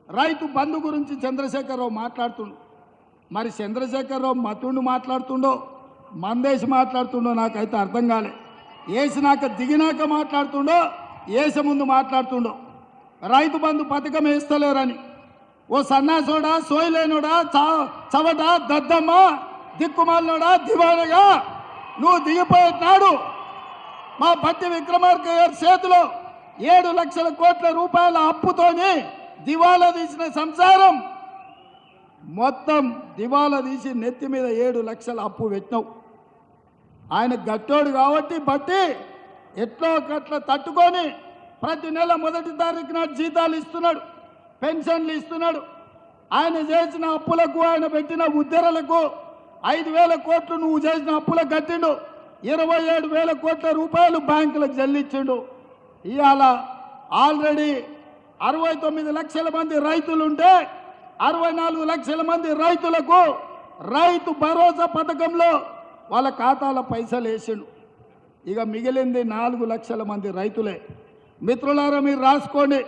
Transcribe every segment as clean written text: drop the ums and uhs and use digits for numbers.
రైతు బంధు గురించి చంద్రశేఖరరావు మాట్లాడుతుండు. మరి చంద్రశేఖరరావు మతుండు మాట్లాడుతుండో మందేసి మాట్లాడుతుండో నాకైతే అర్థం కాలే. వేసినాక దిగినాక మాట్లాడుతుండో వేసే ముందు మాట్లాడుతుండో. రైతు బంధు పథకం వేస్తలేరని ఓ సన్నాసోడా, సోయలేనోడా, చవట, దద్దమ్మ, దిక్కుమాలినోడా, దివానగా నువ్వు దిగిపోయినాడు మా బట్టి విక్రమార్క గారి చేతిలో 7 లక్షల కోట్ల రూపాయల అప్పుతోని దివాలా తీసిన సంసారం మొత్తం దివాలా తీసి నెత్తి మీద 7 లక్షల అప్పు పెట్టినావు. ఆయన గట్టోడు కాబట్టి బట్టి ఎట్లో గట్ల తట్టుకొని ప్రతి నెల 1వ తారీఖు నాడు జీతాలు ఇస్తున్నాడు, పెన్షన్లు ఇస్తున్నాడు. ఆయన చేసిన అప్పులకు, ఆయన పెట్టిన ఉద్దరలకు 5,000 కోట్లు నువ్వు చేసిన అప్పులకు కట్టిండు. 27,000 కోట్ల రూపాయలు బ్యాంకులకు చెల్లించిండు. ఇవాళ ఆల్రెడీ 69 లక్షల మంది రైతులుంటే 64 లక్షల మంది రైతులకు రైతు భరోసా పథకంలో వాళ్ళ ఖాతాల పైసలు వేసిండు. ఇక మిగిలింది 4 లక్షల మంది రైతులే. మిత్రులారా, మీరు రాసుకోండి.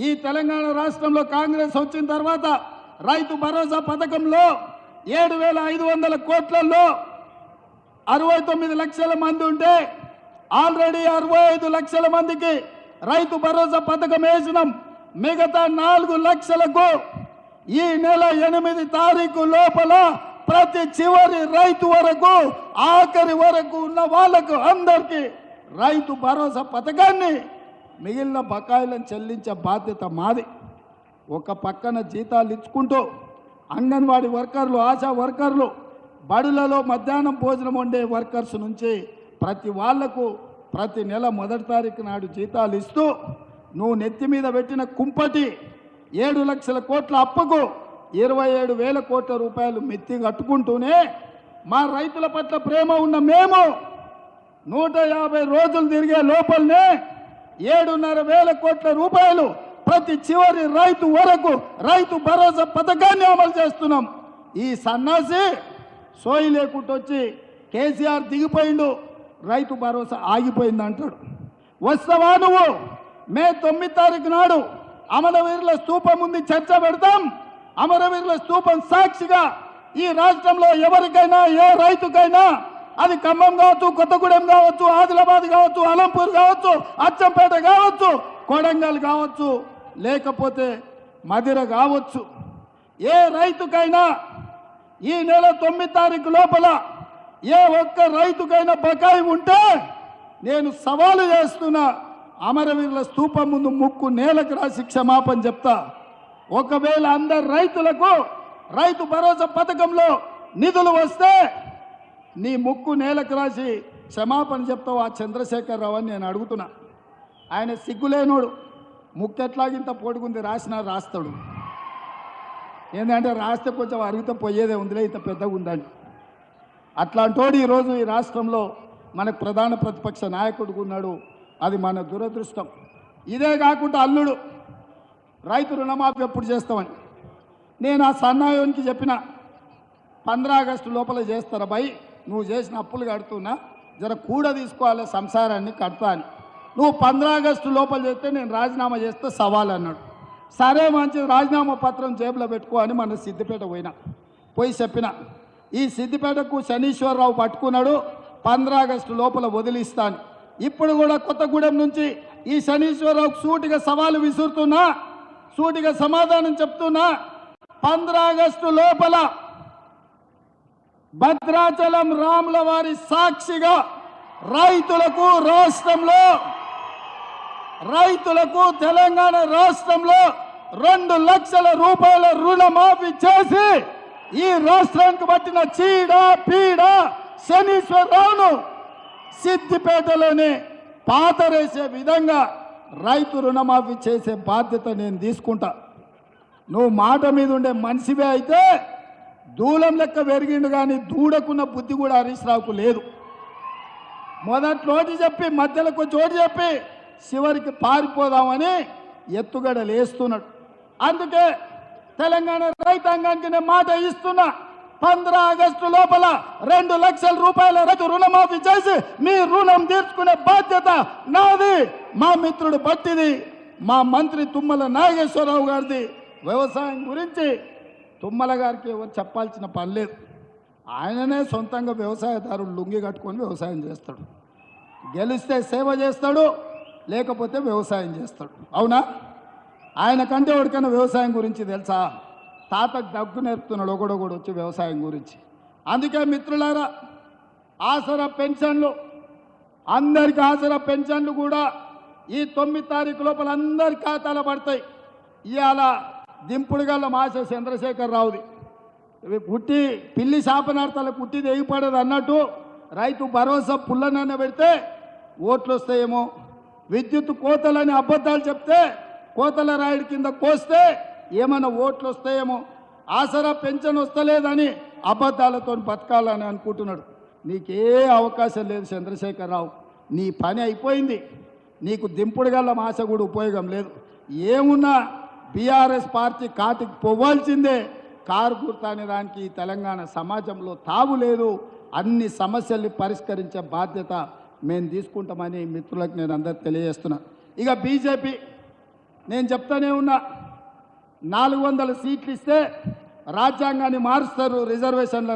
ఈ తెలంగాణ రాష్ట్రంలో కాంగ్రెస్ వచ్చిన తర్వాత రైతు భరోసా పథకంలో 7,500 కోట్లలో 69 లక్షల మంది ఉంటే ఆల్రెడీ 65 లక్షల మందికి రైతు భరోసా పథకం వేసినాం. మిగతా 4 లక్షలకు ఈ నెల 8 తారీఖు లోపల ప్రతి చివరి రైతు వరకు, ఆఖరి వరకు ఉన్న వాళ్ళకు అందరికీ రైతు భరోసా పథకాన్ని మిగిలిన బకాయిలను చెల్లించే బాధ్యత మాది. ఒక పక్కన జీతాలు ఇచ్చుకుంటూ అంగన్వాడీ వర్కర్లు, ఆశా వర్కర్లు, బడులలో మధ్యాహ్నం భోజనం వండే వర్కర్స్ నుంచి ప్రతి వాళ్లకు ప్రతి నెల 1వ తారీఖు నాడు జీతాలు ఇస్తూ నువ్వు నెత్తి మీద పెట్టిన కుంపటి 7 లక్షల కోట్ల అప్పుకు 27,000 కోట్ల రూపాయలు మెత్తి కట్టుకుంటూనే మా రైతుల పట్ల ప్రేమ ఉన్న మేము 150 రోజులు తిరిగే లోపలనే 7,500 కోట్ల రూపాయలు ప్రతి చివరి రైతు వరకు రైతు భరోసా పథకాన్ని అమలు చేస్తున్నాం. ఈ సన్నాసి సోయి లేకుండా వచ్చి కేసీఆర్ దిగిపోయిండు, రైతు భరోసా ఆగిపోయింది అంటాడు. వస్తావా నువ్వు? మే 9 తారీఖు నాడు అమరవీరుల స్తూపం ముందు చర్చ పెడతాం. అమరవీరుల స్తూపం సాక్షిగా ఈ రాష్ట్రంలో ఎవరికైనా, ఏ రైతుకైనా, అది ఖమ్మం కావచ్చు, కొత్తగూడెం కావచ్చు, ఆదిలాబాద్ కావచ్చు, అలంపూర్ కావచ్చు, అచ్చంపేట కావచ్చు, కొడంగల్ కావచ్చు, లేకపోతే మదిర కావచ్చు, ఏ రైతుకైనా ఈ నెల 9 తారీఖు లోపల ఏ ఒక్క రైతుకైనా బకాయి ఉంటే నేను సవాలు చేస్తున్నా, అమరవీరుల స్తూపం ముందు ముక్కు నేలకు రాసి క్షమాపణ చెప్తా. ఒకవేళ అందరు రైతులకు రైతు భరోసా పథకంలో నిధులు వస్తే నీ ముక్కు నేలకు రాసి క్షమాపణ చెప్తావు ఆ చంద్రశేఖరరావు అని నేను అడుగుతున్నా. ఆయన సిగ్గులేనోడు, ముక్కు ఎట్లాగింత పొడుగుంది, రాసినా రాస్తాడు. ఏంటంటే రాస్తే కొంచెం అరిగితే పోయేదే ఉందిలే, ఇంత పెద్దగా ఉందని. అట్లాంటోడు ఈరోజు ఈ రాష్ట్రంలో మనకు ప్రధాన ప్రతిపక్ష నాయకుడు ఉన్నాడు. అది మన దురదృష్టం. ఇదే కాకుండా అల్లుడు రైతు రుణమాఫీ ఎప్పుడు చేస్తామని నేను ఆ సన్నాయోనికి చెప్పిన 15 ఆగస్టు లోపల చేస్తారా భయ్, నువ్వు చేసిన అప్పులు కడుతున్నా, జర కూడా తీసుకోవాలి సంసారాన్ని కడతా అని. నువ్వు 15 ఆగస్టు లోపల చేస్తే నేను రాజీనామా చేస్తే సవాల్ అన్నాడు. సరే మంచిది, రాజీనామా పత్రం జేబులో పెట్టుకో అని మన సిద్దిపేట పోయి చెప్పిన. ఈ సిద్దిపేటకు శనీశ్వరరావు పట్టుకున్నాడు, 15 ఆగస్టు లోపల వదిలిస్తాను. ఇప్పుడు కూడా కొత్తగూడెం నుంచి ఈ శనీశ్వరరావుకు సూటిగా సవాలు విసురుతున్నా, సూటిగా సమాధానం చెప్తున్నా. 15 ఆగస్టు లోపల భద్రాచలం రాముల వారి సాక్షిగా రైతులకు రాష్ట్రంలో, రైతులకు తెలంగాణ రాష్ట్రంలో 2 లక్షల రూపాయల రుణమాఫీ చేసి ఈ రాష్ట్రానికి పట్టిన చీడ పీడ శనీశ్వరరావును సిద్దిపేటలోనే పాతరేసే విధంగా రైతు రుణమాఫీ చేసే బాధ్యత నేను తీసుకుంటా. నువ్వు మాట మీద ఉండే మనిషివే అయితే దూలం లెక్క పెరిగిండు, కానీ దూడకున్న బుద్ధి కూడా హరీష్ రావుకు లేదు. మొదట్లోటి చెప్పి మధ్యలో చోటు చెప్పి చివరికి పారిపోదామని ఎత్తుగడలు వేస్తున్నాడు. అందుకే తెలంగాణ రైతాంగానికి నేను మాట ఇస్తున్నా, 15 ఆగస్టు లోపల 2 లక్షల రూపాయల రైతు రుణమాఫీ చేసి మీ రుణం తీర్చుకునే బాధ్యత నాది, మా మిత్రుడు బట్టిది, మా మంత్రి తుమ్మల నాగేశ్వరరావు గారిది, వ్యవసాయం గురించి తుమ్మల గారికి ఎవరు చెప్పాల్సిన పని లేదు. ఆయననే సొంతంగా వ్యవసాయదారులు లుంగి కట్టుకొని వ్యవసాయం చేస్తాడు. గెలిస్తే సేవ చేస్తాడు, లేకపోతే వ్యవసాయం చేస్తాడు. అవునా? ఆయన కంటే ఎవరికైనా వ్యవసాయం గురించి తెలుసా? తాతకు దగ్గు నేర్పుతున్నాడు ఒకడొకడు వచ్చి వ్యవసాయం గురించి. అందుకే మిత్రులారా, ఆసరా పెన్షన్లు, అందరికి ఆసరా పెన్షన్లు కూడా ఈ 9 తారీఖు లోపల అందరి ఖాతాలో పడతాయి. ఇవాళ దింపుడుగల్ల మాస చంద్రశేఖరరావుది పుట్టి పిల్లి శాపనార్థాలకు పుట్టిది ఎగిపడదు అన్నట్టు రైతు భరోసా పుల్లనన్న పెడితే ఓట్లు వస్తాయేమో, విద్యుత్ కోతలని అబద్ధాలు చెప్తే కోతల రాయుడి కింద కోస్తే ఏమైనా ఓట్లు వస్తాయేమో, ఆసరా పెన్షన్ వస్తలేదని అబద్ధాలతో బతకాలని అనుకుంటున్నాడు. నీకే అవకాశం లేదు చంద్రశేఖరరావు, నీ పని అయిపోయింది. నీకు దింపుడుగల్ల మాస కూడా ఉపయోగం లేదు. ఏమున్నా బీఆర్ఎస్ పార్టీ కాటికి పోవాల్సిందే. కారు గుర్తు అనే దానికి తెలంగాణ సమాజంలో తావు లేదు. అన్ని సమస్యల్ని పరిష్కరించే బాధ్యత మేము తీసుకుంటామని మిత్రులకు నేను అందరికి తెలియజేస్తున్నా. ఇక బీజేపీ నేను చెప్తానే ఉన్నా, 400 సీట్లు ఇస్తే రాజ్యాంగాన్ని మారుస్తారు, రిజర్వేషన్ల